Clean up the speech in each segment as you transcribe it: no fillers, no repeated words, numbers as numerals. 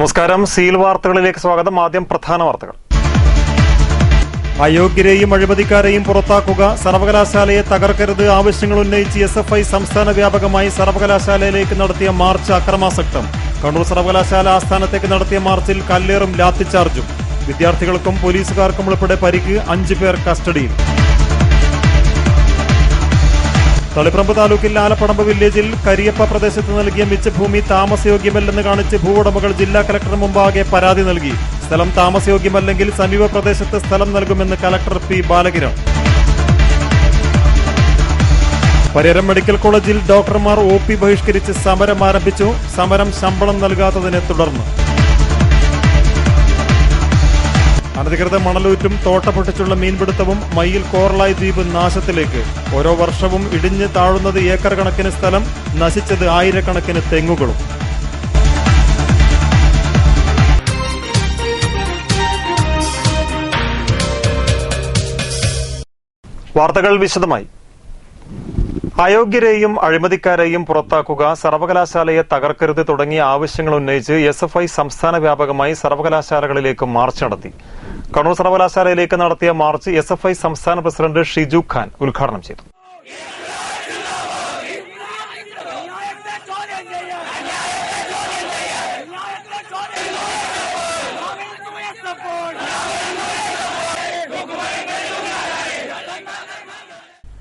നമസ്കാരം. സീൽ വാർത്തകളിലേക്ക് സ്വാഗതം. ആദ്യം പ്രധാന വാർത്തകൾ. അയോഗ്യരെയും അഴിമതിക്കാരെയും പുറത്താക്കുക, സർവകലാശാലയെ തകർക്കരുത് ആവശ്യങ്ങൾ ഉന്നയിച്ച് SFI സംസ്ഥാന വ്യാപകമായി സർവകലാശാലയിലേക്ക് നടത്തിയ മാർച്ച് അക്രമാസക്തം. കണ്ണൂർ സർവകലാശാല ആസ്ഥാനത്തേക്ക് നടത്തിയ മാർച്ചിൽ കല്ലേറും ലാത്തിച്ചാർജും. വിദ്യാർത്ഥികൾക്കും പോലീസുകാർക്കും ഉൾപ്പെടെ പരിക്ക്, 5 പേർ കസ്റ്റഡിയിൽ. തളിപ്പറമ്പ് താലൂക്കിൽ ആലപ്പടമ്പ് വില്ലേജിൽ കരിയപ്പ പ്രദേശത്ത് നൽകിയ മിച്ചഭൂമി താമസയോഗ്യമല്ലെന്ന് കാണിച്ച് ഭൂവുടമകൾ ജില്ലാ കലക്ടർ മുമ്പാകെ പരാതി നൽകി. സ്ഥലം താമസയോഗ്യമല്ലെങ്കിൽ സമീപ പ്രദേശത്ത് സ്ഥലം നൽകുമെന്ന് collector P. Balakiran. Pariyaram medical കോളേജിൽ ഡോക്ടർമാർ OP ബഹിഷ്കരിച്ച് സമരം ആരംഭിച്ചു. സമരം ശമ്പളം നൽകാത്തതിനെ തുടർന്ന്. അനധികൃത മണലൂറ്റും തോട്ട പൊട്ടിച്ചുള്ള മീൻപിടുത്തവും മയിൽ കോർലായ് ദ്വീപ് നാശത്തിലേക്ക്. ഓരോ വർഷവും ഇടിഞ്ഞ് താഴുന്നത് ഏക്കർ കണക്കിന് സ്ഥലം, നശിച്ചത് ആയിരക്കണക്കിന് തെങ്ങുകളും. വാർത്തകൾ വിശദമായി. അയോഗ്യരെയും അഴിമതിക്കാരെയും പുറത്താക്കുക, സർവകലാശാലയെ തകർക്കരുത് തുടങ്ങിയ ആവശ്യങ്ങൾ ഉന്നയിച്ച് SFI സംസ്ഥാന വ്യാപകമായി സർവകലാശാലകളിലേക്ക് മാർച്ച് നടത്തി. കണ്ണൂർ സർവകലാശാലയിലേക്ക് നടത്തിയ മാർച്ച് SFI സംസ്ഥാന പ്രസിഡന്റ് ഷിജു ഖാൻ ഉദ്ഘാടനം ചെയ്തു.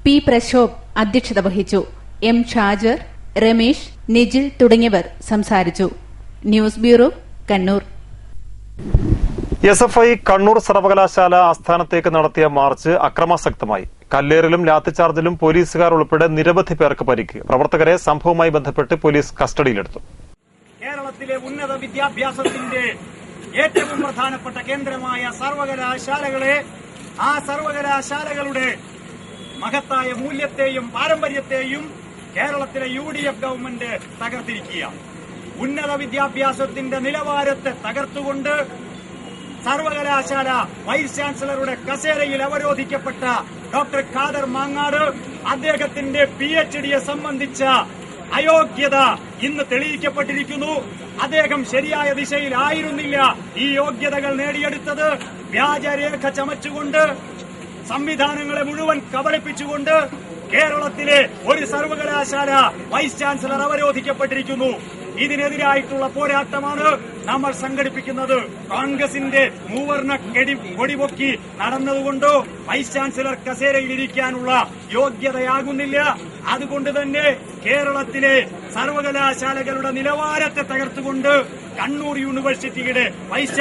P. പ്രശോഭ് അധ്യക്ഷത വഹിച്ചു. M. ഷാജർ, രമേശ്, നിജിൽ തുടങ്ങിയവർ സംസാരിച്ചു. News bureau, Kannur. SFI Kannur സർവകലാശാല ആസ്ഥാനത്തേക്ക് നടത്തിയ മാർച്ച് അക്രമാസക്തമായി. കല്ലേറിലും ലാത്തിച്ചാർജിലും പോലീസുകാർ ഉൾപ്പെടെ നിരവധി പേർക്ക് പരിക്ക്. പ്രവർത്തകരെ സംഭവവുമായി ബന്ധപ്പെട്ട് പോലീസ് കസ്റ്റഡിയിലെടുത്തു. കേരളത്തിലെ ഉന്നത വിദ്യാഭ്യാസത്തിന്റെ ഏറ്റവും പ്രധാനപ്പെട്ട കേന്ദ്രമായ സർവകലാശാലകളെ, ആ സർവകലാശാലകളുടെ മഹത്തായ മൂല്യത്തെയും പാരമ്പര്യത്തെയും കേരളത്തിലെ UDF ഗവൺമെന്റ് തകർത്തിരിക്കുകയാണ്. ഉന്നത വിദ്യാഭ്യാസത്തിന്റെ നിലവാരത്തെ തകർത്തുകൊണ്ട് സർവകലാശാല വൈസ് ചാൻസലറുടെ കസേരയിൽ അവരോധിക്കപ്പെട്ട ഡോക്ടർ ഖാദർ മാങ്ങാട്, അദ്ദേഹത്തിന്റെ PhDയെ സംബന്ധിച്ച അയോഗ്യത ഇന്ന് തെളിയിക്കപ്പെട്ടിരിക്കുന്നു. അദ്ദേഹം ശരിയായ ദിശയിലായിരുന്നില്ല ഈ യോഗ്യതകൾ നേടിയെടുത്തത്. വ്യാജരേഖ ചമച്ചുകൊണ്ട്, സംവിധാനങ്ങളെ മുഴുവൻ കബളിപ്പിച്ചുകൊണ്ട് കേരളത്തിലെ ഒരു സർവകലാശാല വൈസ് ചാൻസലർ അവരോധിക്കപ്പെട്ടിരിക്കുന്നു. ഇതിനെതിരായിട്ടുള്ള പോരാട്ടമാണ് നമ്മൾ സംഘടിപ്പിക്കുന്നത്. കോൺഗ്രസിന്റെ മൂവർണ്ണ കൊടിപൊക്കി നടന്നതുകൊണ്ടോ വൈസ് ചാൻസലർ കസേരയിലിരിക്കാനുള്ള യോഗ്യതയാകുന്നില്ല. അതുകൊണ്ട് തന്നെ കേരളത്തിലെ സർവകലാശാലകളുടെ നിലവാരത്തെ തകർത്തുകൊണ്ട് കണ്ണൂർ യൂണിവേഴ്സിറ്റിയുടെ വൈസ്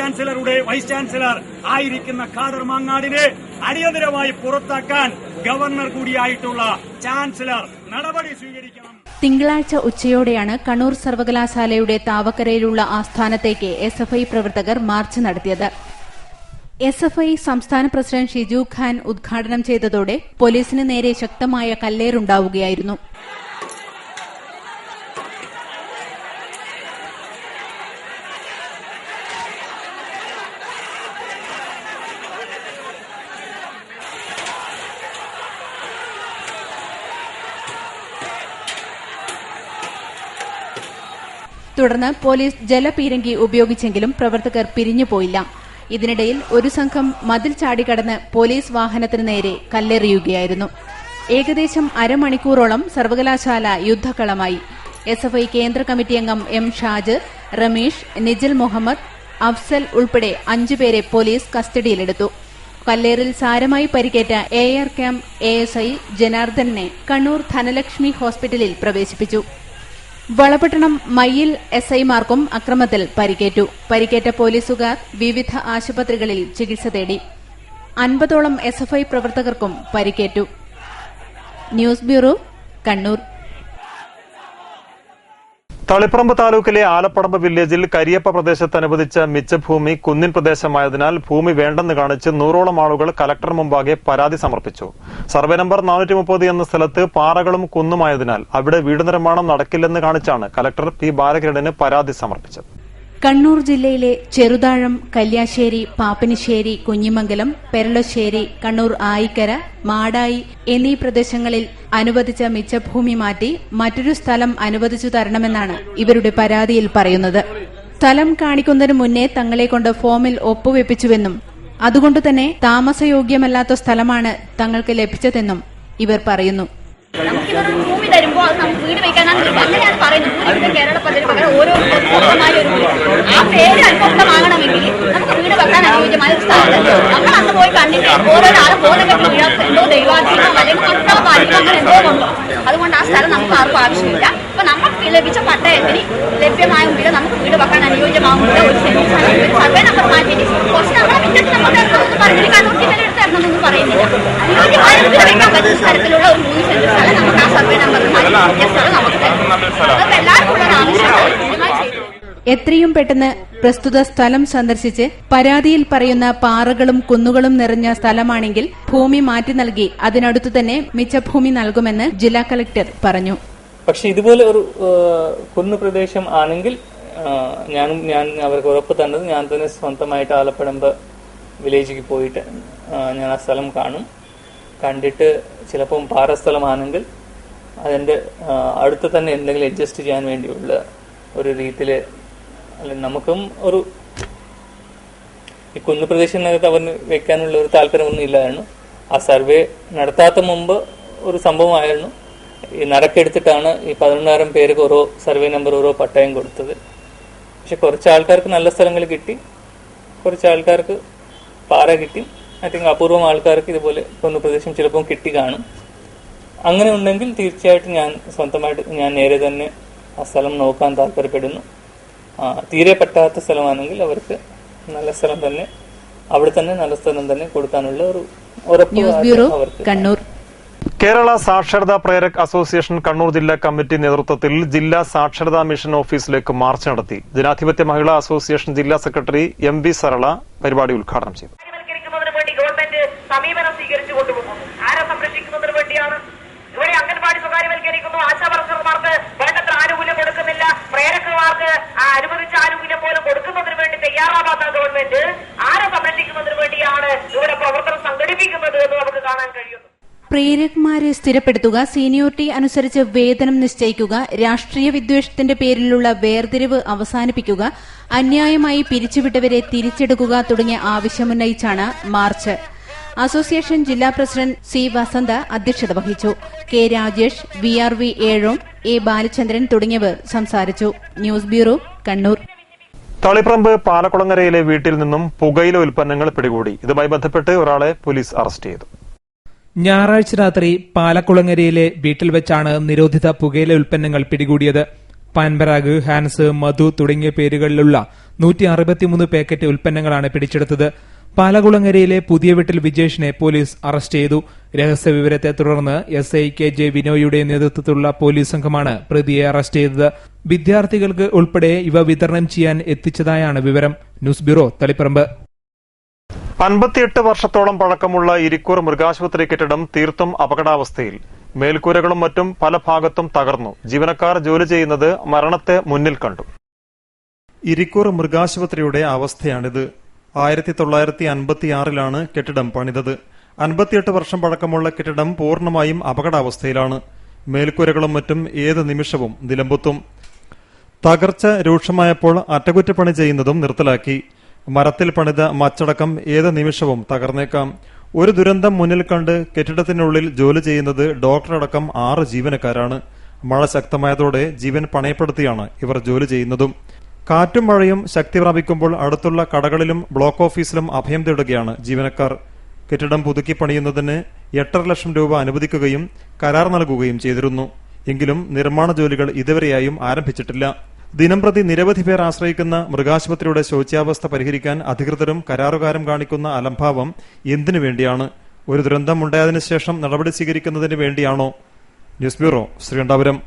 ചാൻസലർ ആയിരിക്കുന്ന ഖാദർ മാങ്ങാടിനെ അടിയന്തരമായി പുറത്താക്കാൻ ഗവർണർ കൂടിയായിട്ടുള്ള ചാൻസലർ നടപടി സ്വീകരിക്കണം. തിങ്കളാഴ്ച ഉച്ചയോടെയാണ് കണ്ണൂർ സർവകലാശാലയുടെ താവക്കരയിലുള്ള ആസ്ഥാനത്തേക്ക് SFI പ്രവർത്തകർ മാർച്ച് നടത്തിയത്. SFI സംസ്ഥാന പ്രസിഡന്റ് ഷിജു ഖാൻ ഉദ്ഘാടനം ചെയ്തതോടെ പോലീസിന് നേരെ ശക്തമായ കല്ലേറുണ്ടാവുകയായിരുന്നു. തുടർന്ന് പോലീസ് ജലപീരങ്കി ഉപയോഗിച്ചെങ്കിലും പ്രവർത്തകർ പിരിഞ്ഞുപോയില്ല. ഇതിനിടയിൽ ഒരു സംഘം മതിൽ ചാടിക്കടന്ന് പോലീസ് വാഹനത്തിനു നേരെ കല്ലെറിയുകയായിരുന്നു. ഏകദേശം അരമണിക്കൂറോളം സർവകലാശാല യുദ്ധക്കളമായി. SFI കേന്ദ്ര കമ്മിറ്റി അംഗം M. ഷാജർ, രമേശ്, നിജിൽ മുഹമ്മദ്, അഫ്സൽ ഉൾപ്പെടെ 5 പേരെ പോലീസ് കസ്റ്റഡിയിലെടുത്തു. കല്ലേറിൽ സാരമായി പരിക്കേറ്റ AR ക്യാമ്പ് ASI ജനാർദ്ദനെ കണ്ണൂർ ധനലക്ഷ്മി ഹോസ്പിറ്റലിൽ പ്രവേശിപ്പിച്ചു. വളപട്ടണം മയ്യിൽ SI-മാർക്കും അക്രമത്തിൽ പരിക്കേറ്റു. പരിക്കേറ്റ പോലീസുകാർ വിവിധ ആശുപത്രികളിൽ ചികിത്സ തേടി. 50ഓളം SFI പ്രവർത്തകർക്കും പരിക്കേറ്റു. News bureau, Kannur. തളിപ്പറമ്പ് താലൂക്കിലെ ആലപ്പടമ്പ് വില്ലേജിൽ കരിയപ്പ പ്രദേശത്ത് അനുവദിച്ച മിച്ചഭൂമി കുന്നിൻ പ്രദേശമായതിനാൽ ഭൂമി വേണ്ടെന്ന് കാണിച്ച് 100ഓളം ആളുകൾ കലക്ടർ മുമ്പാകെ പരാതി സമർപ്പിച്ചു. സർവേ നമ്പർ 430 എന്ന സ്ഥലത്ത് പാറകളും കുന്നുമായതിനാൽ അവിടെ വീട് നിർമ്മാണം നടക്കില്ലെന്ന് കാണിച്ചാണ് കലക്ടർ P. ബാലകിരണിന് പരാതി സമർപ്പിച്ചത്. കണ്ണൂർ ജില്ലയിലെ ചെറുതാഴം, കല്യാശ്ശേരി, പാപ്പനിശ്ശേരി, കുഞ്ഞിമംഗലം, പെരളശ്ശേരി, കണ്ണൂർ ആയിക്കര, മാടായി എന്നീ പ്രദേശങ്ങളിൽ അനുവദിച്ച മിച്ചഭൂമി മാറ്റി മറ്റൊരു സ്ഥലം അനുവദിച്ചു തരണമെന്നാണ് ഇവരുടെ പരാതിയിൽ പറയുന്നത്. സ്ഥലം കാണിക്കുന്നതിന് മുന്നേ തങ്ങളെ കൊണ്ട് ഫോമിൽ ഒപ്പുവെപ്പിച്ചുവെന്നും അതുകൊണ്ട് തന്നെ താമസയോഗ്യമല്ലാത്ത സ്ഥലമാണ് തങ്ങൾക്ക് ലഭിച്ചതെന്നും ഇവർ പറയുന്നു. നമുക്കിതൊരു ഭൂമി തരുമ്പോൾ അത് നമുക്ക് വീട് വെക്കാനാണ് അങ്ങനെയാണ് പറയുന്നത്. ഭൂമി കേരള പദ്ധതി പ്രകാരം ഓരോ സ്വന്തമായ ഒരു വീട്, ആ പേര് അനുഭവമാകണമെങ്കിൽ നമുക്ക് വീട് വെക്കാൻ അനുയോജ്യമായ ഒരു സ്ഥലത്ത് നമ്മൾ അന്ന് പോയി കണ്ടിട്ട് ഓരോരാളും ബോധം കെട്ടി വീഴാൻ എന്തോ ദൈവാധീനമോ അല്ലെങ്കിൽ മക്കളോ പാലിക്കോ അങ്ങനെ എന്തോ കൊണ്ടോ, അതുകൊണ്ട് ആ സ്ഥലം നമുക്ക് ആർക്കും ആവശ്യമില്ല. അപ്പൊ നമുക്ക് ലഭിച്ച പട്ടയത്തിന് ലഭ്യമായ വീട് നമുക്ക് വീട് വെക്കാൻ അനുയോജ്യമാകുമ്പോൾ ഒരു സെൻസസ് അല്ലെങ്കിൽ ഒരു സർവേ നമ്പർ മാറ്റിയിട്ട് കുറച്ച് നമ്മളെ മിറ്റത്ത് നമ്മൾ തരണമെന്ന് പറഞ്ഞിട്ട് കണ്ണൂർ ജില്ലയിൽ എടുത്ത് തരണമെന്നൊന്നും പറയുന്നില്ല. അനുയോജ്യമായ വീട് വെക്കാൻ പറ്റുന്ന തരത്തിലുള്ള ഒരു 3 സെന്റ് സ്ഥലം നമുക്ക് ആ സർവേ നമ്പറിൽ മാറ്റി സ്ഥലം നമുക്ക് തരും. അതൊക്കെ എല്ലാവർക്കും ഉള്ള ആവശ്യമാണ് ചെയ്തു. എത്രയും പെട്ടെന്ന് പ്രസ്തുത സ്ഥലം സന്ദർശിച്ച് പരാതിയിൽ പറയുന്ന പാറകളും കുന്നുകളും നിറഞ്ഞ സ്ഥലമാണെങ്കിൽ ഭൂമി മാറ്റി നൽകി അതിനടുത്തു തന്നെ മിച്ചഭൂമി നൽകുമെന്ന് ജില്ലാ കളക്ടർ പറഞ്ഞു. പക്ഷെ ഇതുപോലെ ഒരു കുന്നു പ്രദേശം ആണെങ്കിൽ ഞാൻ അവർക്ക് ഉറപ്പ് തന്നത് ഞാൻ തന്നെ സ്വന്തമായിട്ട് ആലപ്പടമ്പ് വില്ലേജിൽ പോയിട്ട് ഞാൻ ആ സ്ഥലം കാണും. കണ്ടിട്ട് ചിലപ്പം പാറ സ്ഥലമാണെങ്കിൽ അതിൻ്റെ അടുത്ത് തന്നെ എന്തെങ്കിലും അഡ്ജസ്റ്റ് ചെയ്യാൻ വേണ്ടിയുള്ള ഒരു രീതിയിൽ അല്ല നമുക്കും ഒരു ഈ കുന്നുപ്രദേശത്തിനകത്ത് അവന് വെക്കാനുള്ള ഒരു താല്പര്യമൊന്നും ഇല്ലായിരുന്നു. ആ സർവേ നടത്താത്ത മുമ്പ് ഒരു സംഭവമായിരുന്നു. ഈ നറുക്കെടുത്തിട്ടാണ് ഈ 11,000 പേർക്ക് ഓരോ സർവേ നമ്പർ ഓരോ പട്ടയം കൊടുത്തത്. പക്ഷെ കുറച്ച് ആൾക്കാർക്ക് നല്ല സ്ഥലങ്ങൾ കിട്ടി, കുറച്ച് ആൾക്കാർക്ക് പാറ കിട്ടി. ഐ തിങ്ക് അപൂർവം ആൾക്കാർക്ക് ഇതുപോലെ കുന്നുപ്രദേശം ചിലപ്പോൾ കിട്ടി കാണും. അങ്ങനെ ഉണ്ടെങ്കിൽ തീർച്ചയായിട്ടും ഞാൻ സ്വന്തമായിട്ട് ഞാൻ നേരെ തന്നെ ആ സ്ഥലം നോക്കാൻ താല്പര്യപ്പെടുന്നു. തീരെ പറ്റാത്ത സ്ഥലമാണെങ്കിൽ അവർക്ക് നല്ല സ്ഥലം തന്നെ അവിടെ തന്നെ നല്ല സ്ഥലം തന്നെ കൊടുക്കാനുള്ള ഒരു ഉറപ്പ് അവർക്ക്. കണ്ണൂർ. കേരള സാക്ഷരതാ പ്രേരക് അസോസിയേഷൻ കണ്ണൂർ ജില്ലാ കമ്മിറ്റി നേതൃത്വത്തിൽ ജില്ലാ സാക്ഷരതാ മിഷൻ ഓഫീസിലേക്ക് മാർച്ച് നടത്തി. ജനാധിപത്യ മഹിളാ അസോസിയേഷൻ ജില്ലാ സെക്രട്ടറി MV സരള പരിപാടി ഉദ്ഘാടനം ചെയ്തു. ഗവൺമെന്റ് സമീപനം സ്വീകരിച്ചു കൊണ്ടുപോകുന്നു. ആരെ സംരക്ഷിക്കുന്നതിന് വേണ്ടിയാണ്? ഇവിടെ അംഗൻവാടി സ്വകാര്യവൽക്കരിക്കുന്നു, ആശാവർക്കർമാർക്ക് വേണ്ടത്ര ആനുകൂല്യം കൊടുക്കുന്നില്ല, പ്രേരകന്മാർക്ക് അനുവദിച്ച ആനുകൂല്യം പോലും കൊടുക്കുന്നതിന് വേണ്ടി തയ്യാറാവാത്ത ഗവൺമെന്റ് ആരെ സംരക്ഷിക്കുന്നതിന് വേണ്ടിയാണ് ഇവിടെ പ്രവർത്തനം സംഘടിപ്പിക്കുന്നത് എന്ന് നമുക്ക് കാണാൻ കഴിയുന്നു. പ്രേരകന്മാരെ സ്ഥിരപ്പെടുത്തുക, സീനിയോറിറ്റി അനുസരിച്ച് വേതനം നിശ്ചയിക്കുക, രാഷ്ട്രീയ വിദ്വേഷത്തിന്റെ പേരിലുള്ള വേർതിരിവ് അവസാനിപ്പിക്കുക, അന്യായമായി പിരിച്ചുവിട്ടവരെ തിരിച്ചെടുക്കുക തുടങ്ങിയ ആവശ്യമുന്നയിച്ചാണ് മാർച്ച്. അസോസിയേഷൻ ജില്ലാ പ്രസിഡന്റ് C. വസന്ത അധ്യക്ഷത വഹിച്ചു. K. Rajesh, VRV Ezhome, A. Balachandran തുടങ്ങിയവർ സംസാരിച്ചു. News bureau, Kannur. തളിപ്പറമ്പ് പാലക്കുളങ്ങരയിലെ വീട്ടിൽ നിന്നും പുകയില ഉൽപ്പന്നങ്ങൾ പിടികൂടി. ഇതുമായി ബന്ധപ്പെട്ട് ഒരാളെ പോലീസ് അറസ്റ്റ് ചെയ്തു. ഞായറാഴ്ച രാത്രി പാലക്കുളങ്ങരയിലെ വീട്ടിൽ വെച്ചാണ് നിരോധിത പുകയില ഉൽപ്പന്നങ്ങൾ പിടികൂടിയത്. പാൻപരാഗ്, ഹാൻസ്, മധു തുടങ്ങിയ പേരുകളിലുള്ള 163 പാക്കറ്റ് ഉൽപ്പന്നങ്ങളാണ് പിടിച്ചെടുത്തത്. പാലക്കുളങ്ങരയിലെ പുതിയ വീട്ടിൽ വിജേഷിനെ പോലീസ് അറസ്റ്റ് ചെയ്തു. രഹസ്യവിവരത്തെ തുടർന്ന് SI KJ വിനോയുടെ നേതൃത്വത്തിലുള്ള പോലീസ് സംഘമാണ് പ്രതിയെ അറസ്റ്റ് ചെയ്തത്. വിദ്യാർത്ഥികൾക്ക് ഉൾപ്പെടെ ഇവ വിതരണം ചെയ്യാൻ എത്തിച്ചതായാണ് വിവരം. News bureau, Taliparamba. 58 വർഷത്തോളം പഴക്കമുള്ള ഇരിക്കൂർ മൃഗാശുപത്രി കെട്ടിടം തീർത്തും അപകടാവസ്ഥയിൽ. മേൽക്കൂരകളും മറ്റും പല ഭാഗത്തും തകർന്നു. ജീവനക്കാർ ജോലി ചെയ്യുന്നത് മരണത്തെ മുന്നിൽ കണ്ടു. ഇരിക്കൂർ മൃഗാശുപത്രിയുടെ അവസ്ഥയാണിത്. 1956 കെട്ടിടം പണിതത്. 58 വർഷം പഴക്കമുള്ള കെട്ടിടം പൂർണ്ണമായും അപകടാവസ്ഥയിലാണ്. മേൽക്കൂരകളും മറ്റും ഏത് നിമിഷവും നിലമ്പുത്തും. തകർച്ച രൂക്ഷമായപ്പോൾ അറ്റകുറ്റപ്പണി ചെയ്യുന്നതും നിർത്തലാക്കി. മരത്തിൽ പണിത മച്ചടക്കം ഏത് നിമിഷവും തകർന്നേക്കാം. ഒരു ദുരന്തം മുന്നിൽ കണ്ട് കെട്ടിടത്തിനുള്ളിൽ ജോലി ചെയ്യുന്നത് ഡോക്ടറടക്കം 6 ജീവനക്കാരാണ്. മഴ ശക്തമായതോടെ ജീവൻ പണയപ്പെടുത്തിയാണ് ഇവർ ജോലി ചെയ്യുന്നതും. കാറ്റും മഴയും ശക്തി പ്രാപിക്കുമ്പോൾ അടുത്തുള്ള കടകളിലും ബ്ലോക്ക് ഓഫീസിലും അഭയം തേടുകയാണ് ജീവനക്കാർ. കെട്ടിടം പുതുക്കി പണിയുന്നതിന് 8.5 ലക്ഷം രൂപ അനുവദിക്കുകയും കരാർ നൽകുകയും ചെയ്തിരുന്നു. എങ്കിലും നിർമ്മാണ ജോലികൾ ഇതുവരെയായും ആരംഭിച്ചിട്ടില്ല. ദിനംപ്രതി നിരവധി പേർ ആശ്രയിക്കുന്ന മൃഗാശുപത്രിയുടെ ശോച്യാവസ്ഥ പരിഹരിക്കാൻ അധികൃതരും കരാറുകാരും കാണിക്കുന്ന അലംഭാവം എന്തിനു വേണ്ടിയാണ്? ഒരു ദുരന്തം ഉണ്ടായതിനു ശേഷം നടപടി സ്വീകരിക്കുന്നതിന് വേണ്ടിയാണോ? News bureau, Sreekandapuram.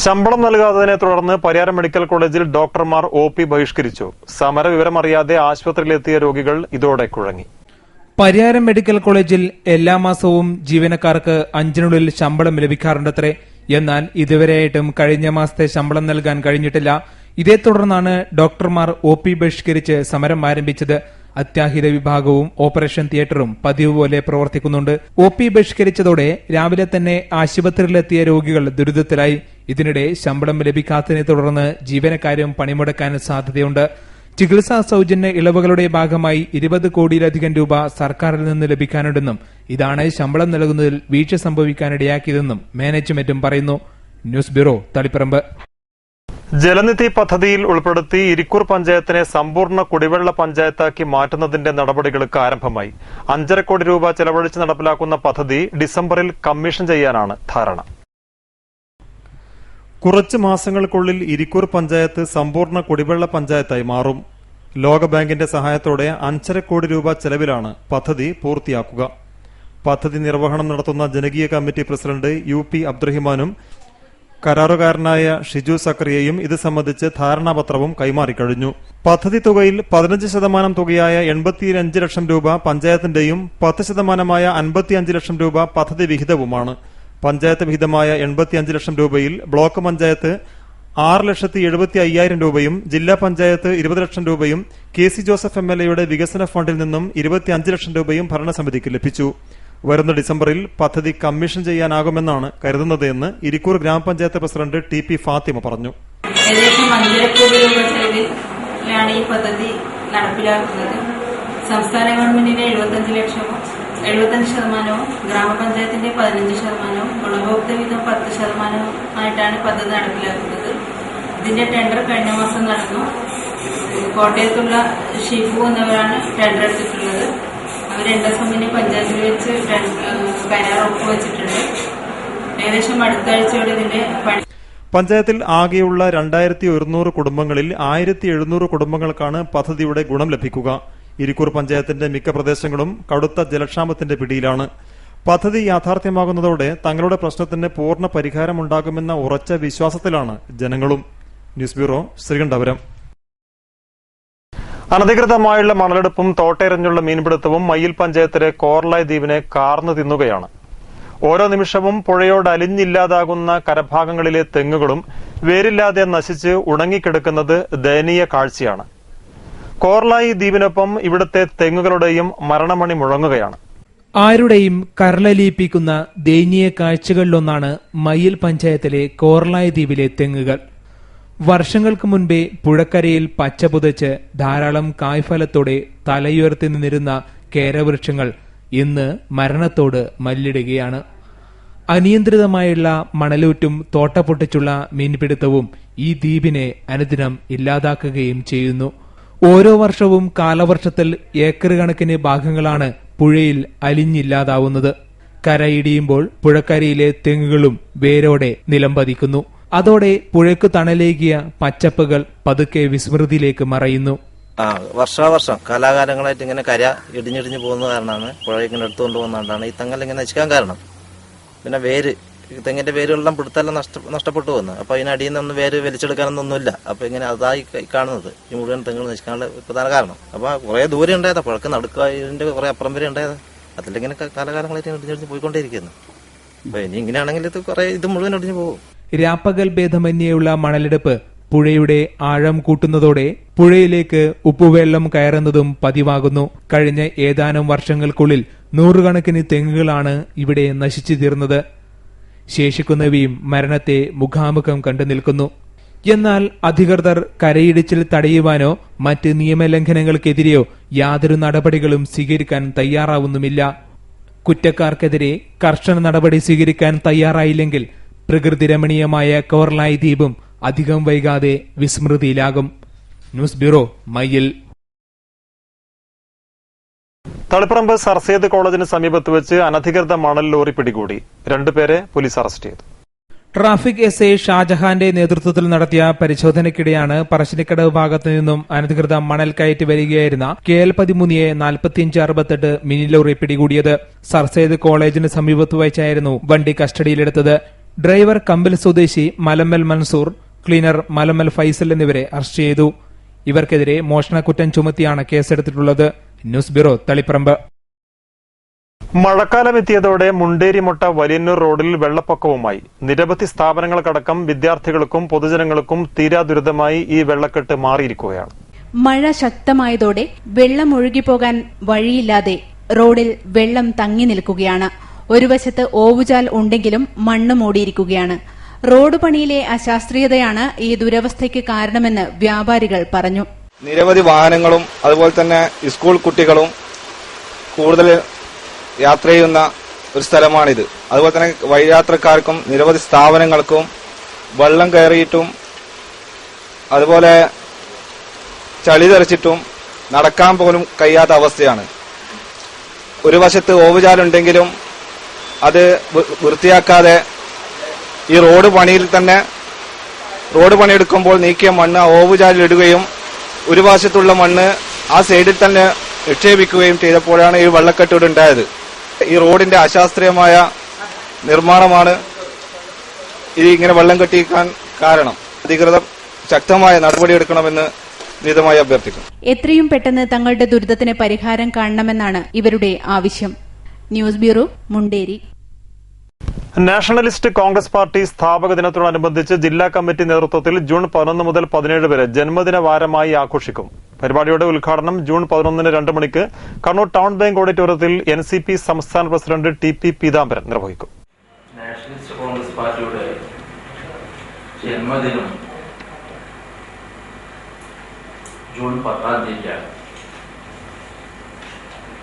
ശമ്പളം നൽകാത്തതിനെ തുടർന്ന് പരിയാരം മെഡിക്കൽ കോളേജിൽ ഡോക്ടർമാർ OP ബഹിഷ്കരിച്ചു. സമരവിവരമറിയാതെ ആശുപത്രിയിലെത്തിയ രോഗികൾ ഇതോടെ കുഴങ്ങി. പരിയാരം മെഡിക്കൽ കോളേജിൽ എല്ലാ മാസവും ജീവനക്കാർക്ക് 5-നുള്ളിൽ ശമ്പളം ലഭിക്കാറുണ്ടത്രേ. എന്നാൽ ഇതുവരെയായിട്ടും കഴിഞ്ഞ മാസത്തെ ശമ്പളം നൽകാൻ കഴിഞ്ഞിട്ടില്ല. ഇതേ തുടർന്നാണ് ഡോക്ടർമാർ OP ബഹിഷ്കരിച്ച് സമരം ആരംഭിച്ചത്. അത്യാഹിത വിഭാഗവും ഓപ്പറേഷൻ തിയേറ്ററും പതിവ് പോലെ പ്രവർത്തിക്കുന്നുണ്ട്. OP ബഹിഷ്കരിച്ചതോടെ രാവിലെ തന്നെ ആശുപത്രിയിലെത്തിയ രോഗികൾ ദുരിതത്തിലായി. ഇതിനിടെ ശമ്പളം ലഭിക്കാത്തതിനെ തുടർന്ന് ജീവനക്കാരും പണിമുടക്കാൻ സാധ്യതയുണ്ട്. ചികിത്സാ സൌജന്യ ഇളവുകളുടെ ഭാഗമായി 20 കോടിയിലധികം രൂപ സർക്കാരിൽ നിന്ന് ലഭിക്കാനുണ്ടെന്നും ഇതാണ് ശമ്പളം നൽകുന്നതിൽ വീഴ്ച സംഭവിക്കാനിടയാക്കിയതെന്നും മാനേജ്മെന്റും പറയുന്നു. News bureau, Taliparamba. ജലനിധി പദ്ധതിയിൽ ഉൾപ്പെടുത്തി ഇരിക്കൂർ പഞ്ചായത്തിനെ സമ്പൂർണ്ണ കുടിവെള്ള പഞ്ചായത്താക്കി മാറ്റുന്നതിന്റെ നടപടികൾക്ക് ആരംഭമായി. 5.5 കോടി രൂപ ചെലവഴിച്ച് നടപ്പിലാക്കുന്ന പദ്ധതി ഡിസംബറിൽ കമ്മീഷൻ ചെയ്യാനാണ് ധാരണ. കുറച്ച് മാസങ്ങൾക്കുള്ളിൽ ഇരിക്കൂർ പഞ്ചായത്ത് സമ്പൂർണ്ണ കുടിവെള്ള പഞ്ചായത്തായി മാറും. ലോകബാങ്കിന്റെ സഹായത്തോടെ 5.5 കോടി രൂപ ചെലവിലാണ് പദ്ധതി പൂർത്തിയാക്കുക. പദ്ധതി നിർവഹണം നടത്തുന്ന ജനകീയ കമ്മിറ്റി പ്രസിഡന്റ് UP അബ്ദുറഹിമാനും കരാറുകാരനായ ഷിജു സക്കറിയയും ഇത് സംബന്ധിച്ച് ധാരണാപത്രവും കൈമാറിക്കഴിഞ്ഞു. പദ്ധതി തുകയിൽ 15% തുകയായ 85 ലക്ഷം രൂപ പഞ്ചായത്തിന്റെയും 10% 55 ലക്ഷം രൂപ പദ്ധതി വിഹിതവുമാണ്. പഞ്ചായത്ത് വിഹിതമായ 85 ലക്ഷം രൂപയിൽ ബ്ലോക്ക് പഞ്ചായത്ത് 6,75,000 രൂപയും ജില്ലാ പഞ്ചായത്ത് 20 ലക്ഷം രൂപയും KC ജോസഫ് MLAയുടെ വികസന ഫണ്ടിൽ നിന്നും 25 ലക്ഷം രൂപയും ഭരണസമിതിക്ക് ലഭിച്ചു. വരുന്ന ഡിസംബറിൽ പദ്ധതി കമ്മീഷൻ ചെയ്യാനാകുമെന്നാണ് കരുതുന്നതെന്ന് ഇരിക്കൂർ ഗ്രാമപഞ്ചായത്ത് പ്രസിഡന്റ് TP ഫാത്തിമ പറഞ്ഞു. ഏകദേശം 5.5 കോടി രൂപ ചെലവിലാണ് ഈ പദ്ധതി നടപ്പിലാക്കുന്നത്. സംസ്ഥാന ഗവൺമെന്റിന്റെ 75 ലക്ഷവും 75%, ഗ്രാമപഞ്ചായത്തിന്റെ 15%, ഗുണഭോക്തൃ വിഹിതം 10% ആയിട്ടാണ് പദ്ധതി നടപ്പിലാക്കുന്നത്. ഇതിന്റെ ടെൻഡർ കഴിഞ്ഞ മാസം നടന്നു. കോട്ടയത്തുള്ള ഷിഫു എന്നിവരാണ് ടെൻഡർ എടുത്തിട്ടുള്ളത്. അവർ 2 ദിവസം മുന്നേ പഞ്ചായത്തിൽ വെച്ച് കരാർ ഒപ്പുവെച്ചിട്ടുണ്ട്. ഏകദേശം അടുത്ത ആഴ്ചയോടെ ഇതിന്റെ പണി. പഞ്ചായത്തിൽ ആകെയുള്ള 2100 കുടുംബങ്ങളിൽ 1700 കുടുംബങ്ങൾക്കാണ് പദ്ധതിയുടെ ഗുണം ലഭിക്കുക. ഇരിക്കൂർ പഞ്ചായത്തിന്റെ മിക്ക പ്രദേശങ്ങളും കടുത്ത ജലക്ഷാമത്തിന്റെ പിടിയിലാണ്. പദ്ധതി യാഥാർത്ഥ്യമാകുന്നതോടെ തങ്ങളുടെ പ്രശ്നത്തിന് പൂർണ്ണ പരിഹാരമുണ്ടാകുമെന്ന ഉറച്ച വിശ്വാസത്തിലാണ് ജനങ്ങളും. News bureau, Sreekandapuram. അനധികൃതമായുള്ള മണലെടുപ്പും തോട്ടെറിഞ്ഞുള്ള മീൻപിടുത്തവും മയ്യിൽ പഞ്ചായത്തിലെ കോർലായ് ദ്വീപിനെ കാർന്നു തിന്നുകയാണ്. ഓരോ നിമിഷവും പുഴയോട് അലിഞ്ഞില്ലാതാകുന്ന കരഭാഗങ്ങളിലെ തെങ്ങുകളും വേരില്ലാതെ നശിച്ച് ഉണങ്ങിക്കിടക്കുന്നത് ദയനീയ കാഴ്ചയാണ്. കോർലായി ദ്വീപിനൊപ്പം ഇവിടുത്തെ തെങ്ങുകളുടെയും മരണമണി മുഴങ്ങുകയാണ്. ആരുടെയും കരളലിയിപ്പിക്കുന്ന ദയനീയ കാഴ്ചകളിലൊന്നാണ് മയ്യിൽ പഞ്ചായത്തിലെ കോർലായ് ദ്വീപിലെ തെങ്ങുകൾ. വർഷങ്ങൾക്ക് മുൻപേ പുഴക്കരയിൽ പച്ച പുതച്ച് ധാരാളം കായ്ഫലത്തോടെ തലയുയർത്തി നിന്നിരുന്ന കേരവൃക്ഷങ്ങൾ ഇന്ന് മരണത്തോട് മല്ലിടുകയാണ്. അനിയന്ത്രിതമായുള്ള മണലൂറ്റും തോട്ടപ്പൊട്ടിച്ചുള്ള മീൻപിടുത്തവും ഈ ദ്വീപിനെ അനുദിനം ഇല്ലാതാക്കുകയും ചെയ്യുന്നു. ഓരോ വർഷവും കാലവർഷത്തിൽ ഏക്കർ കണക്കിന് ഭാഗങ്ങളാണ് പുഴയിൽ അലിഞ്ഞില്ലാതാവുന്നത്. കരയിടിയുമ്പോൾ പുഴക്കരയിലെ തെങ്ങുകളും വേരോടെ നിലംപതിക്കുന്നു. അതോടെ പുഴയ്ക്ക് തണലേകിയ പച്ചപ്പുകൾ പതുക്കെ വിസ്മൃതിയിലേക്ക് മറയുന്നു. വർഷാവർഷം കാലാകാലങ്ങളായിട്ട് ഇങ്ങനെ കര ഇടിഞ്ഞിടിഞ്ഞു പോകുന്ന കാരണമാണ് പുഴ ഇങ്ങനെ എടുത്തുകൊണ്ട് പോകുന്നതുകൊണ്ടാണ് ഈ തെങ്ങെല്ലാം ഇങ്ങനെ നശിക്കാൻ കാരണം. പിന്നെ വേര്, തെങ്ങിന്റെ വേരുകളെല്ലാം പിടുത്തെല്ലാം നഷ്ടപ്പെട്ടു പോകുന്നത്. അപ്പൊ അതിനടിയിൽ നിന്നൊന്നും വേര് വലിച്ചെടുക്കാനൊന്നുമില്ല. അപ്പൊ ഇങ്ങനെ അതായി കാണുന്നത് ഈ മുഴുവൻ തെങ്ങുകൾ നശിക്കാനുള്ള പ്രധാന കാരണം. അപ്പൊ കുറെ ദൂരം ഉണ്ടായതാ, പുഴക്ക് നടുക്കതിന്റെ കുറെ അപ്പുറം വരെ ഉണ്ടായതാ. അതിലിങ്ങനെ കാലകാലങ്ങളായിട്ട് ഇടിഞ്ഞിടിഞ്ഞ് പോയിക്കൊണ്ടേയിരിക്കുന്നു. അപ്പൊ ഇനി ഇങ്ങനെയാണെങ്കിൽ ഇത് മുഴുവൻ ഇടിഞ്ഞു പോകും. രാപ്പകൽ ഭേദമന്യേയുള്ള മണലെടുപ്പ് പുഴയുടെ ആഴം കൂട്ടുന്നതോടെ പുഴയിലേക്ക് ഉപ്പുവെള്ളം കയറുന്നതും പതിവാകുന്നു. കഴിഞ്ഞ ഏതാനും വർഷങ്ങൾക്കുള്ളിൽ 100 കണക്കിന് തെങ്ങുകളാണ് ഇവിടെ നശിച്ചു തീർന്നത്. ശേഷിക്കുന്നവയും മരണത്തെ മുഖാമുഖം കണ്ടു നിൽക്കുന്നു. എന്നാൽ അധികൃതർ കരയിടിച്ചിൽ തടയുവാനോ മറ്റ് നിയമലംഘനങ്ങൾക്കെതിരെയോ യാതൊരു നടപടികളും സ്വീകരിക്കാൻ തയ്യാറാവുന്നുമില്ല. കുറ്റക്കാർക്കെതിരെ കർശന നടപടി സ്വീകരിക്കാൻ തയ്യാറായില്ലെങ്കിൽ പ്രകൃതി രമണീയമായ കോർലായ് ദ്വീപും അധികം വൈകാതെ വിസ്മൃതിയിലാകും. News bureau, Mayyil. തളിപ്പറമ്പ് സർസേദ് കോളേജിന് സമീപത്ത് വെച്ച് അനധികൃത മണൽ ലോറി പിടികൂടി. 2 പേരെ പോലീസ് അറസ്റ്റ് ചെയ്തു. ട്രാഫിക് SI ഷാജഹാന്റെ നേതൃത്വത്തിൽ നടത്തിയ പരിശോധനയ്ക്കിടെയാണ് പറശ്ശിനിക്കടവ് ഭാഗത്തു നിന്നും അനധികൃത മണൽ കയറ്റി വരികയായിരുന്ന KL 13 4568 മിനി ലോറി പിടികൂടിയത്. സർസേദ് കോളേജിന് സമീപത്ത് വെച്ചായിരുന്നു വണ്ടി കസ്റ്റഡിയിലെടുത്തത്. ഡ്രൈവർ കമ്പിൽ സ്വദേശി മലമ്മൽ മൻസൂർ, ക്ലീനർ മലമ്മൽ ഫൈസൽ എന്നിവരെ അറസ്റ്റ് ചെയ്തു. ഇവർക്കെതിരെ മോഷണക്കുറ്റം ചുമത്തിയാണ് കേസെടുത്തിട്ടുള്ളത്. News bureau, Taliparamba. മഴക്കാലമെത്തിയതോടെ മുണ്ടേരിമുട്ട വലിയന്നൂർ റോഡിൽ വെള്ളപ്പൊക്കവുമായി. നിരവധി സ്ഥാപനങ്ങൾക്കടക്കം വിദ്യാർത്ഥികൾക്കും പൊതുജനങ്ങൾക്കും തീരാ ദുരിതമായി ഈ വെള്ളക്കെട്ട് മാറിയിരിക്കുകയാണ്. മഴ ശക്തമായതോടെ വെള്ളം ഒഴുകിപ്പോകാൻ വഴിയില്ലാതെ റോഡിൽ വെള്ളം തങ്ങി നിൽക്കുകയാണ്. ഒരു വശത്ത് ഓവുചാൽ ഉണ്ടെങ്കിലും മണ്ണ് മൂടിയിരിക്കുകയാണ്. റോഡ് പണിയിലെ അശാസ്ത്രീയതയാണ് ഈ ദുരവസ്ഥയ്ക്ക് കാരണമെന്ന് വ്യാപാരികൾ പറഞ്ഞു. നിരവധി വാഹനങ്ങളും അതുപോലെ തന്നെ സ്കൂൾ കുട്ടികളും കൂടുതൽ യാത്ര ചെയ്യുന്ന ഒരു സ്ഥലമാണിത്. അതുപോലെ തന്നെ വഴിയാത്രക്കാർക്കും നിരവധി സ്ഥാപനങ്ങൾക്കും വെള്ളം കയറിയിട്ടും അതുപോലെ ചളി തെറിച്ചിട്ടും നടക്കാൻ പോലും കഴിയാത്ത അവസ്ഥയാണ്. ഒരു വശത്ത് ഓവുചാലുണ്ടെങ്കിലും അത് വൃത്തിയാക്കാതെ ഈ റോഡ് പണിയെടുക്കുമ്പോൾ നീക്കിയ മണ്ണ് ഓവുചാലിൽ ഇടുകയും ഒരു വശത്തുള്ള മണ്ണ് ആ സൈഡിൽ തന്നെ നിക്ഷേപിക്കുകയും ചെയ്തപ്പോഴാണ് ഈ വെള്ളക്കെട്ട് ഉണ്ടായത്. ഈ റോഡിന്റെ അശാസ്ത്രീയമായ നിർമ്മാണമാണ് ഇത് ഇങ്ങനെ വെള്ളം കെട്ടിക്കാൻ കാരണം. അധികൃതർ ശക്തമായ നടപടിയെടുക്കണമെന്ന് നിതമായി അഭ്യർത്ഥിക്കുന്നു. എത്രയും പെട്ടെന്ന് തങ്ങളുടെ ദുരിതത്തിന് പരിഹാരം കാണണമെന്നാണ് ഇവരുടെ ആവശ്യം. News bureau, Munderi. Nationalist Congress party സ്ഥാപക ദിനത്തോടനുബന്ധിച്ച് ജില്ലാ കമ്മിറ്റി നേതൃത്വത്തിൽ ജൂൺ 11 മുതൽ 17 വരെ ജന്മദിന വാരമായി ആഘോഷിക്കും. പരിപാടിയുടെ ഉദ്ഘാടനം ജൂൺ 11 2 മണിക്ക് കണ്ണൂർ ടൗൺ ബാങ്ക് ഓഡിറ്റോറിയത്തിൽ NCP സംസ്ഥാന പ്രസിഡന്റ് TP പീതാംബരൻ നിർവഹിക്കും. നാഷണലിസ്റ്റ് കോൺഗ്രസ് പാർട്ടിയുടെ ജന്മദിനം ജൂൺ 10 തീയതിയാണ്.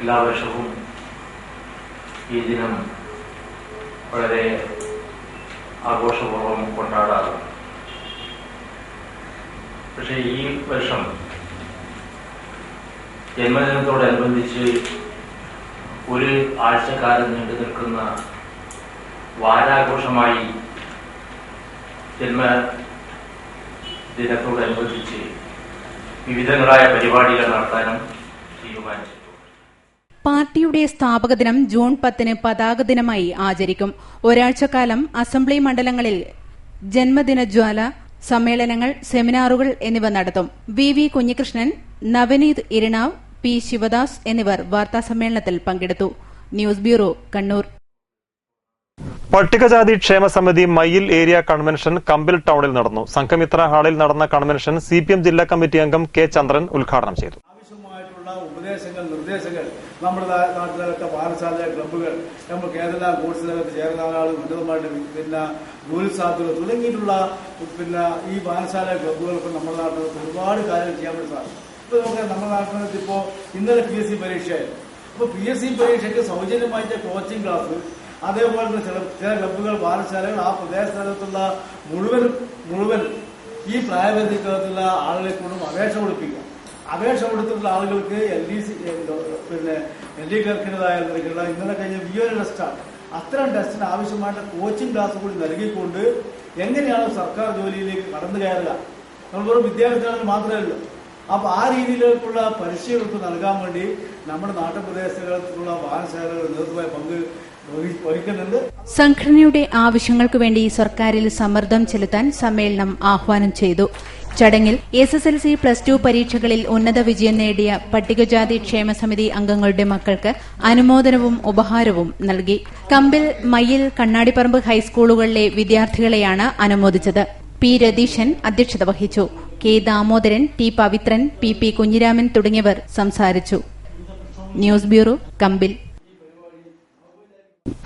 എല്ലാ വർഷവും ഈ ദിനം വളരെ ആഘോഷപൂർവ്വം കൊണ്ടാടാറുണ്ട്. പക്ഷേ ഈ വർഷം ജന്മദിനത്തോടനുബന്ധിച്ച് ഒരു ആഴ്ചക്കാലം നീണ്ടു നിൽക്കുന്ന വാരാഘോഷമായി ജന്മദിനത്തോടനുബന്ധിച്ച് വിവിധങ്ങളായ പരിപാടികൾ നടത്താനും തീരുമാനിച്ചു. പാർട്ടിയുടെ സ്ഥാപക ദിനം ജൂൺ 10 പതാക ദിനമായി ആചരിക്കും. ഒരാഴ്ചക്കാലം അസംബ്ലി മണ്ഡലങ്ങളിൽ ജന്മദിന ജ്വാല, സമ്മേളനങ്ങൾ, സെമിനാറുകൾ എന്നിവ നടത്തും. VV കുഞ്ഞികൃഷ്ണൻ, നവനീത് ഇരിണാവ്, P ശിവദാസ് എന്നിവർ വാർത്താസമ്മേളനത്തിൽ പങ്കെടുത്തു. News bureau, Kannur. പട്ടികജാതി ക്ഷേമ സമിതി മയ്യിൽ ഏരിയ കൺവെൻഷൻ കമ്പിൽ ടൌണിൽ നടന്നു. സംഘമിത്ര ഹാളിൽ നടന്ന കൺവെൻഷൻ CPM ജില്ലാ കമ്മിറ്റി അംഗം K ചന്ദ്രൻ ഉദ്ഘാടനം ചെയ്തു. ഉപദേശങ്ങൾ, നിർദ്ദേശങ്ങൾ നമ്മുടെ നാട്ടിലൊക്കെ പാഠശാല ക്ലബ്ബുകൾ, നമുക്ക് ഏതെല്ലാം കോഴ്സിനകത്ത് ചേർന്ന ആളുകൾ ഉന്നതമായിട്ട് ജോലി സാധ്യത തുടങ്ങിയിട്ടുള്ള ഈ പാഠശാല ക്ലബ്ബുകൾക്ക് നമ്മുടെ നാട്ടിനകത്ത് ഒരുപാട് കാര്യങ്ങൾ ചെയ്യാൻ വേണ്ടി സാധിക്കും. ഇപ്പൊ നമുക്ക് നമ്മുടെ നാട്ടിനകത്ത് ഇപ്പോൾ ഇന്നലെ PSC പരീക്ഷയായിരുന്നു. അപ്പൊ PSC പരീക്ഷയ്ക്ക് സൗജന്യമായിട്ട് കോച്ചിങ് ക്ലാസ്, അതേപോലെ തന്നെ ചില ക്ലബ്ബുകൾ, പാഠശാലകൾ ആ പ്രദേശത്തുള്ള മുഴുവൻ ഈ പ്രായപരിധിക്കകത്തുള്ള ആളുകളെ കൊണ്ടും അപേക്ഷ കൊടുപ്പിക്കുക. അപേക്ഷ കൊടുത്തിട്ടുള്ള ആളുകൾക്ക് LD ക്ലർക്കിൻ്റെതായുള്ള ഇന്നലെ കഴിഞ്ഞ VO ടെസ്റ്റാണ്. അത്തരം ടെസ്റ്റിന് ആവശ്യമായിട്ട് കോച്ചിങ് ക്ലാസ് കൂടി നൽകിക്കൊണ്ട് എങ്ങനെയാണ് സർക്കാർ ജോലിയിലേക്ക് കടന്നു കയറുക, നമ്മളൊരു വിദ്യാർത്ഥിയാണെങ്കിൽ മാത്രമല്ല. അപ്പൊ ആ രീതിയിലേക്കുള്ള പരിശീലനം നൽകാൻ വേണ്ടി നമ്മുടെ നാട്ടുപ്രദേശങ്ങളിലുള്ള വാഹനശാലകൾ നേതൃത്വമായ പങ്ക് വഹിക്കുന്നുണ്ട്. സംഘടനയുടെ ആവശ്യങ്ങൾക്കു വേണ്ടി സർക്കാരിൽ സമ്മർദ്ദം ചെലുത്താൻ സമ്മേളനം ആഹ്വാനം ചെയ്തു. ചടങ്ങിൽ SSLC +2 പരീക്ഷകളിൽ ഉന്നത വിജയം നേടിയ പട്ടികജാതി ക്ഷേമ സമിതി അംഗങ്ങളുടെ മക്കൾക്ക് അനുമോദനവും ഉപഹാരവും നൽകി. കമ്പിൽ, മയ്യിൽ, കണ്ണാടിപ്പറമ്പ് ഹൈസ്കൂളുകളിലെ വിദ്യാർത്ഥികളെയാണ് അനുമോദിച്ചത്. P രതീശൻ അധ്യക്ഷത വഹിച്ചു. K Damodaran, T Pavithran, PP Kunhiraman തുടങ്ങിയവർ സംസാരിച്ചു. ന്യൂസ് ബ്യൂറോ, കമ്പിൽ.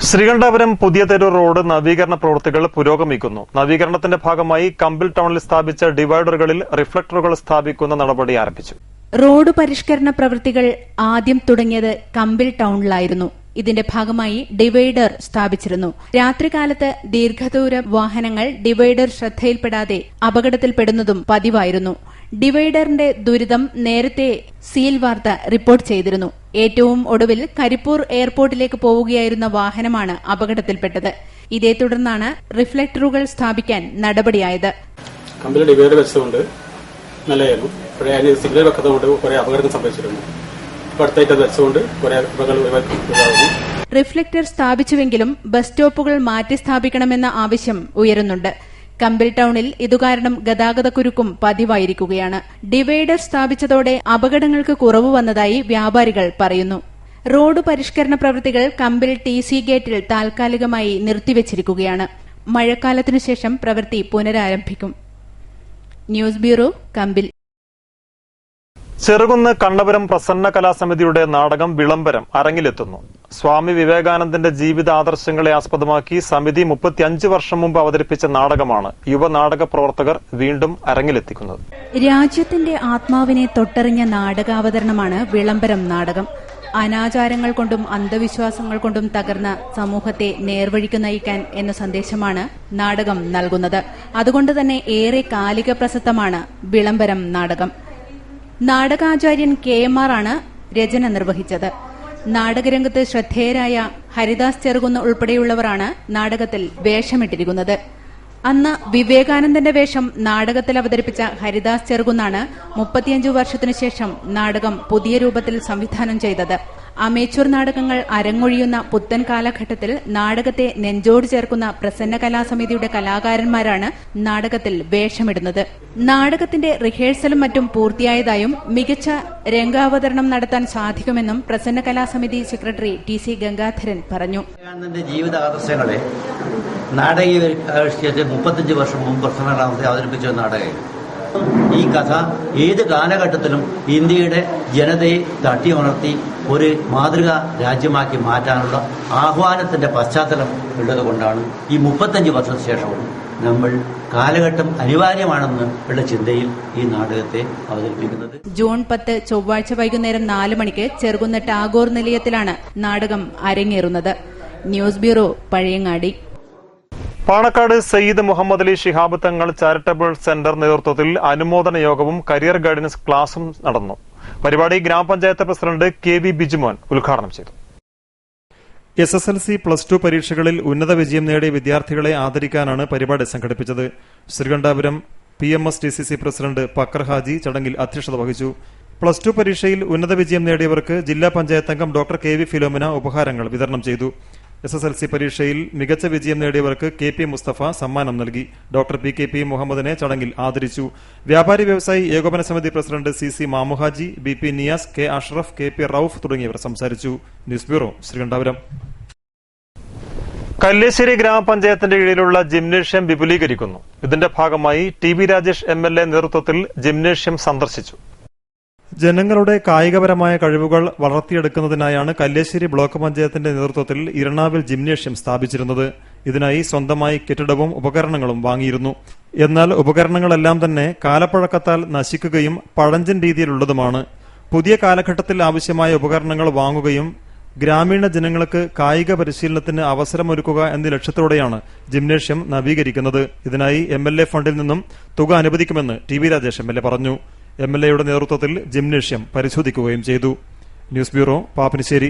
ശ്രീകണ്ഠാപുരം പുതിയ തെരൂർ റോഡ് നവീകരണ പ്രവൃത്തികൾ പുരോഗമിക്കുന്നു. നവീകരണത്തിന്റെ ഭാഗമായി കമ്പിൽ ടൌണിൽ സ്ഥാപിച്ച ഡിവൈഡറുകളിൽ റിഫ്ലക്ടറുകൾ സ്ഥാപിക്കുന്ന നടപടി ആരംഭിച്ചു. റോഡ് പരിഷ്കരണ പ്രവൃത്തികൾ ആദ്യം തുടങ്ങിയത് കമ്പിൽ ടൌണിലായിരുന്നു. ഇതിന്റെ ഭാഗമായി ഡിവൈഡർ സ്ഥാപിച്ചിരുന്നു. രാത്രികാലത്ത് ദീർഘദൂര വാഹനങ്ങൾ ഡിവൈഡർ ശ്രദ്ധയിൽപ്പെടാതെ അപകടത്തിൽപ്പെടുന്നതും പതിവായിരുന്നു. ഡിവൈഡറിന്റെ ദുരിതം നേരത്തെ സീൽ വാർത്ത റിപ്പോർട്ട് ചെയ്തിരുന്നു. ഏറ്റവും ഒടുവിൽ കരിപ്പൂർ എയർപോർട്ടിലേക്ക് പോവുകയായിരുന്ന വാഹനമാണ് അപകടത്തിൽപ്പെട്ടത്. ഇതേ തുടർന്നാണ് റിഫ്ലക്ടറുകൾ സ്ഥാപിക്കാൻ നടപടിയായത്. കമ്പിൽ ഡിവൈഡർ വെച്ചുകൊണ്ട് നല്ലതായിരുന്നു. അതിന് സിഗ്നൽ വെക്കുന്നതുകൊണ്ട് കുറെ അപകടങ്ങൾ സംഭവിച്ചിരുന്നു. അടുത്തായിട്ട് അത് വെച്ചുകൊണ്ട് കുറെ അപകടങ്ങൾ ഒഴിവാക്കുന്നു. റിഫ്ലക്ടർ സ്ഥാപിച്ചുവെങ്കിലും ബസ് സ്റ്റോപ്പുകൾ മാറ്റി സ്ഥാപിക്കണമെന്ന ആവശ്യം ഉയരുന്നുണ്ട്. കമ്പിൽ ടൌണിൽ ഇതുകാരണം ഗതാഗതക്കുരുക്കും പതിവായിരിക്കുകയാണ്. ഡിവൈഡർ സ്ഥാപിച്ചതോടെ അപകടങ്ങൾക്ക് കുറവ് വന്നതായി വ്യാപാരികൾ പറയുന്നു. റോഡ് പരിഷ്കരണ പ്രവൃത്തികൾ കമ്പിൽ TC ഗേറ്റിൽ താൽക്കാലികമായി നിർത്തിവച്ചിരിക്കുകയാണ്. മഴക്കാലത്തിനുശേഷം പ്രവൃത്തി പുനരാരംഭിക്കും. ന്യൂസ് ബ്യൂറോ, കമ്പിൽ. ചെറുകുന്ന് കണ്ണപുരം പ്രസന്ന കലാസമിതിയുടെ നാടകം വിളംബരം അരങ്ങിലെത്തുന്നു. സ്വാമി വിവേകാനന്ദന്റെ ജീവിതാദർശങ്ങളെ ആസ്പദമാക്കി സമിതി 35 വർഷം മുമ്പ് അവതരിപ്പിച്ച നാടകമാണ് യുവനാടക പ്രവർത്തകർ വീണ്ടും അരങ്ങിലെത്തിക്കുന്നത്. രാജ്യത്തിന്റെ ആത്മാവിനെ തൊട്ടറിഞ്ഞ നാടകാവതരണമാണ് വിളംബരം നാടകം. അനാചാരങ്ങൾ കൊണ്ടും അന്ധവിശ്വാസങ്ങൾ കൊണ്ടും തകർന്ന സമൂഹത്തെ നേർവഴിക്ക് നയിക്കാൻ എന്ന സന്ദേശമാണ് നാടകം നൽകുന്നത്. അതുകൊണ്ട് തന്നെ ഏറെ കാലിക പ്രസക്തമാണ് വിളംബരം നാടകം. നാടകാചാര്യൻ KMR ആണ് രചന നിർവഹിച്ചത്. നാടകരംഗത്ത് ശ്രദ്ധേയരായ ഹരിദാസ് ചെറുകുന്ന് ഉൾപ്പെടെയുള്ളവരാണ് നാടകത്തിൽ വേഷമിട്ടിരിക്കുന്നത്. അന്ന് വിവേകാനന്ദന്റെ വേഷം നാടകത്തിൽ അവതരിപ്പിച്ച ഹരിദാസ് ചെറുകുന്നാണ് 35 വർഷത്തിനു ശേഷം നാടകം പുതിയ രൂപത്തിൽ സംവിധാനം ചെയ്തത്. അമേച്വർ നാടകങ്ങൾ അരങ്ങൊഴിയുന്ന പുത്തൻ കാലഘട്ടത്തിൽ നാടകത്തെ നെഞ്ചോട് ചേർക്കുന്ന പ്രസന്ന കലാസമിതിയുടെ കലാകാരന്മാരാണ് നാടകത്തിൽ വേഷമിടുന്നത്. നാടകത്തിന്റെ റിഹേഴ്സലും മറ്റും പൂർത്തിയായതായും മികച്ച രംഗാവതരണം നടത്താൻ സാധിക്കുമെന്നും പ്രസന്ന കലാസമിതി സെക്രട്ടറി TC ഗംഗാധരൻ പറഞ്ഞു. ജീവിതാദർശങ്ങളെ നാടകീയവൽക്കരിച്ച് 35 വർഷം മുമ്പ് പ്രസന്ന കലാസമിതി അവതരിപ്പിച്ച നാടകം. ഈ കഥ ഏത് കാലഘട്ടത്തിലും ഇന്ത്യയുടെ ജനതയെ തട്ടിയുണർത്തി ഒരു മാതൃകാ രാജ്യമാക്കി മാറ്റാനുള്ള ആഹ്വാനത്തിന്റെ പശ്ചാത്തലം ഉള്ളതുകൊണ്ടാണ് ഈ 35 വർഷത്തിന് ശേഷവും നമ്മൾ കാലഘട്ടം അനിവാര്യമാണെന്ന് ഉള്ള ചിന്തയിൽ ഈ നാടകത്തെ അവതരിപ്പിക്കുന്നത്. ജൂൺ 10 ചൊവ്വാഴ്ച വൈകുന്നേരം 4 മണിക്ക് ചെറുകുന്ന് ടാഗോർ നിലയത്തിലാണ് നാടകം അരങ്ങേറുന്നത്. News bureau, Pazhayangadi. Panakkad Sayyid Muhammad Ali Shihab Thangal charitable centre നേതൃത്വത്തിൽ അനുമോദന യോഗവും കരിയർ ഗൈഡൻസ് ക്ലാസും നടന്നു. പരിപാടി ഗ്രാമപഞ്ചായത്ത് പ്രസിഡന്റ് KV ബിജുമോൻ ഉദ്ഘാടനം ചെയ്തു. SSLC +2 പരീക്ഷകളിൽ ഉന്നത വിജയം നേടിയ വിദ്യാർത്ഥികളെ ആദരിക്കാനാണ് പരിപാടി സംഘടിപ്പിച്ചത്. Sreekandapuram PMS DCC president pucker Haji ചടങ്ങിൽ അധ്യക്ഷത വഹിച്ചു. +2 പരീക്ഷയിൽ ഉന്നത വിജയം നേടിയവർക്ക് ജില്ലാ പഞ്ചായത്ത് അംഗം ഡോക്ടർ KV ഫിലോമിന ഉപഹാരങ്ങൾ വിതരണം ചെയ്തു. SSLC പരീക്ഷയിൽ മികച്ച വിജയം നേടിയവർക്ക് KP മുസ്തഫ സമ്മാനം നൽകി. ഡോക്ടർ PKP മുഹമ്മദിനെ ചടങ്ങിൽ ആദരിച്ചു. വ്യാപാരി വ്യവസായി ഏകോപന സമിതി president CC മാമുഹാജി, BP Niyas, K Ashraf, KP Rauf തുടങ്ങിയവർ സംസാരിച്ചു. News bureau, Sreekandapuram. കല്ലേശ്ശേരി ഗ്രാമപഞ്ചായത്തിന്റെ കീഴിലുള്ള ജിംനേഷ്യം വിപുലീകരിക്കുന്നു. ഇതിന്റെ ഭാഗമായി TB രാജേഷ് MLA നേതൃത്വത്തിൽ ജിംനേഷ്യം സന്ദർശിച്ചു. ജനങ്ങളുടെ കായികപരമായ കഴിവുകൾ വളർത്തിയെടുക്കുന്നതിനായാണ് കല്ലേശ്ശേരി ബ്ലോക്ക് പഞ്ചായത്തിന്റെ നേതൃത്വത്തിൽ ഇരണാവിൽ ജിംനേഷ്യം സ്ഥാപിച്ചിരുന്നത്. ഇതിനായി സ്വന്തമായി കെട്ടിടവും ഉപകരണങ്ങളും വാങ്ങിയിരുന്നു. എന്നാൽ ഉപകരണങ്ങളെല്ലാം തന്നെ കാലപ്പഴക്കത്താൽ നശിക്കുകയും പഴഞ്ചൻ രീതിയിലുള്ളതുമാണ്. പുതിയ കാലഘട്ടത്തിൽ ആവശ്യമായ ഉപകരണങ്ങൾ വാങ്ങുകയും ഗ്രാമീണ ജനങ്ങൾക്ക് കായിക പരിശീലനത്തിന് അവസരമൊരുക്കുക എന്ന ലക്ഷ്യത്തോടെയാണ് ജിംനേഷ്യം നവീകരിക്കുന്നത്. ഇതിനായി MLA ഫണ്ടിൽ നിന്നും തുക അനുവദിക്കുമെന്ന് TB രാജേഷ് MLA പറഞ്ഞു. MLAയുടെ നേതൃത്വത്തിൽ ജിംനേഷ്യം പരിശോധിക്കുകയും ചെയ്തു. News bureau, Pappinisseri.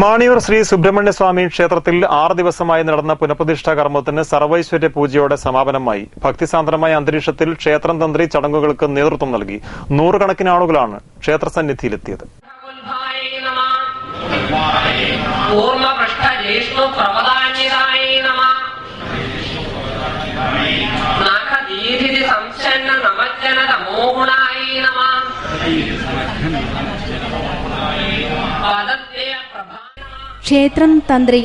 മാണിയൂർ ശ്രീ സുബ്രഹ്മണ്യ സ്വാമി ക്ഷേത്രത്തിൽ 6 ദിവസമായി നടന്ന പുനഃപ്രതിഷ്ഠാ കർമ്മത്തിന് സർവൈശ്വര്യ പൂജയോടെ സമാപനമായി. ഭക്തിസാന്ദ്രമായ അന്തരീക്ഷത്തിൽ ക്ഷേത്രം തന്ത്രി ചടങ്ങുകൾക്ക് നേതൃത്വം നൽകി. 100 കണക്കിന് ആളുകളാണ് ക്ഷേത്രസന്നിധിയിലെത്തിയത്. ക്ഷേത്രം തന്ത്രി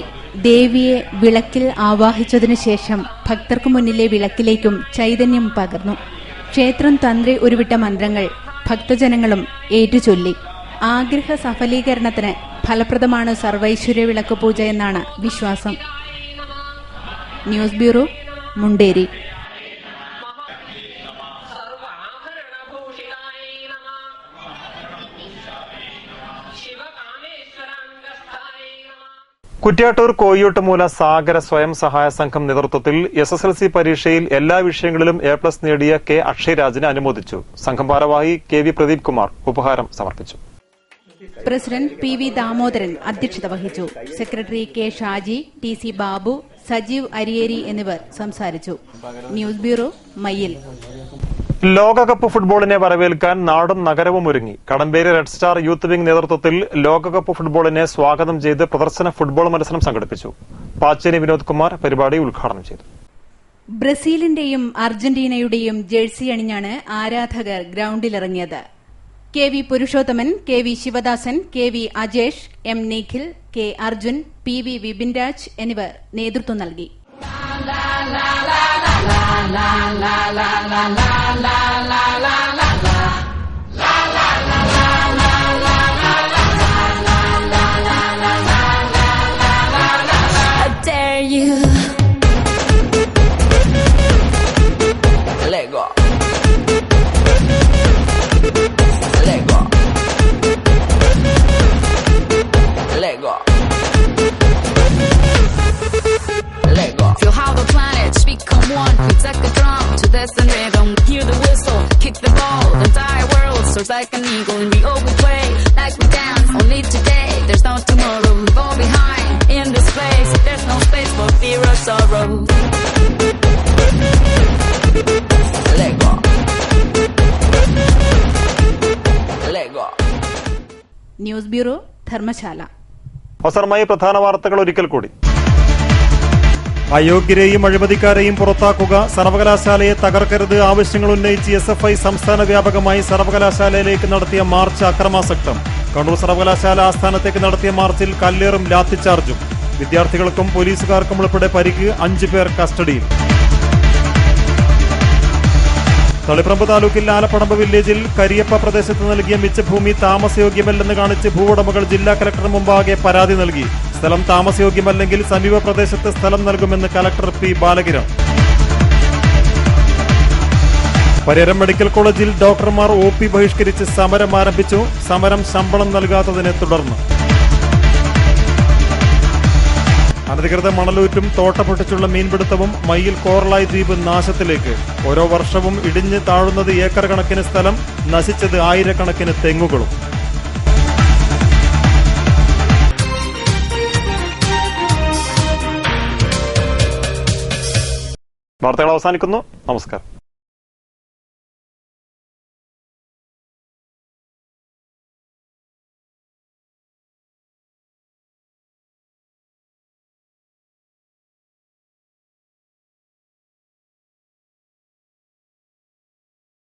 ദേവിയെ വിളക്കിൽ ആവാഹിച്ചതിനു ശേഷം ഭക്തർക്കു മുന്നിലെ വിളക്കിലേക്കും ചൈതന്യം പകർന്നു. ക്ഷേത്രം തന്ത്രി ഉരുവിട്ട മന്ത്രങ്ങൾ ഭക്തജനങ്ങളും ഏറ്റുചൊല്ലി. ആഗ്രഹ സഫലീകരണത്തിന് ഫലപ്രദമാണ് സർവൈശ്വര്യ വിളക്ക് പൂജ എന്നാണ് വിശ്വാസം. News bureau, Munderi. കുറ്റ്യാട്ടൂർ കോയ്യോട്ടുമൂല സാഗര സ്വയം സഹായ സംഘം നേതൃത്വത്തിൽ SSLC പരീക്ഷയിൽ എല്ലാ വിഷയങ്ങളിലും A+ നേടിയ K അക്ഷയരാജിനെ അനുമോദിച്ചു. സംഘം ഭാരവാഹി KV പ്രദീപ് കുമാർ ഉപഹാരം സമർപ്പിച്ചു. പ്രസിഡന്റ് PV ദാമോദരൻ അധ്യക്ഷത വഹിച്ചു. Secretary K Shaji, TC Babu, Sajeev Ariyeri എന്നിവർ സംസാരിച്ചു. News bureau, Mayyil. ലോകകപ്പ് ഫുട്ബോളിനെ വരവേൽക്കാൻ നാടും നഗരവും ഒരുങ്ങി. Kadamberi red star youth wing നേതൃത്വത്തിൽ ലോകകപ്പ് ഫുട്ബോളിനെ സ്വാഗതം ചെയ്ത് പ്രദർശന ഫുട്ബോൾ മത്സരം സംഘടിപ്പിച്ചു. പാച്ചേനി വിനോദ് കുമാർ പരിപാടി ഉദ്ഘാടനം ചെയ്തു. ബ്രസീലിന്റെയും അർജന്റീനയുടെയും ജേഴ്സി അണിഞ്ഞാണ് ആരാധകർ ഗ്രൌണ്ടിലിറങ്ങിയത്. KV Purushothaman, KV Sivadasan, KV Ajesh, M Nikhil, K Arjun, PV വിപിൻരാജ് എന്നിവർ നേതൃത്വം നൽകി. la la la la la la la la la la western rhythm. Hear the whistle, kick the ball. The entire world soars like an eagle, and we always play like we dance. Only today, there's no tomorrow. We fall behind in this place. There's no space for fear or sorrow. Let go. Let go. News bureau, Dharamshala. അവസരമായി പ്രധാന വാർത്തകൾ ഒരിക്കൽ കൂടി. അയോഗ്യരെയും അഴിമതിക്കാരെയും പുറത്താക്കുക, സർവകലാശാലയെ തകർക്കരുത് ആവശ്യങ്ങൾ ഉന്നയിച്ച് SFI സംസ്ഥാന വ്യാപകമായി സർവകലാശാലയിലേക്ക് നടത്തിയ മാർച്ച് അക്രമാസക്തം. കണ്ണൂർ സർവകലാശാല ആസ്ഥാനത്തേക്ക് നടത്തിയ മാർച്ചിൽ കല്ലേറും ലാത്തിച്ചാർജും. വിദ്യാർത്ഥികൾക്കും പോലീസുകാർക്കും ഉൾപ്പെടെ പരിക്ക്, 5 പേർ കസ്റ്റഡിയിൽ. തളിപ്പറമ്പ് താലൂക്കിൽ ആലപ്പടമ്പ് വില്ലേജിൽ കരിയപ്പ പ്രദേശത്ത് നൽകിയ മിച്ചഭൂമി താമസയോഗ്യമല്ലെന്ന് കാണിച്ച് ഭൂവുടമകൾ ജില്ലാ കലക്ടർ മുമ്പാകെ പരാതി നൽകി. സ്ഥലം താമസയോഗ്യമല്ലെങ്കിൽ സമീപ പ്രദേശത്ത് സ്ഥലം നൽകുമെന്ന് collector P. Balakiran. Pariyaram medical കോളേജിൽ ഡോക്ടർമാർ OP ബഹിഷ്കരിച്ച് സമരം ആരംഭിച്ചു. സമരം ശമ്പളം നൽകാത്തതിനെ തുടർന്ന്. അനധികൃത മണലൂറ്റും തോട്ട പൊട്ടിച്ചുള്ള മീൻപിടുത്തവും മയ്യിൽ കോറലായി ദ്വീപ് നാശത്തിലേക്ക്. ഓരോ വർഷവും ഇടിഞ്ഞ് താഴുന്നത് ഏക്കർ കണക്കിന് സ്ഥലം, നശിച്ചത് ആയിരക്കണക്കിന് തെങ്ങുകളും. വാർത്തകൾ അവസാനിക്കുന്നു. നമസ്കാരം.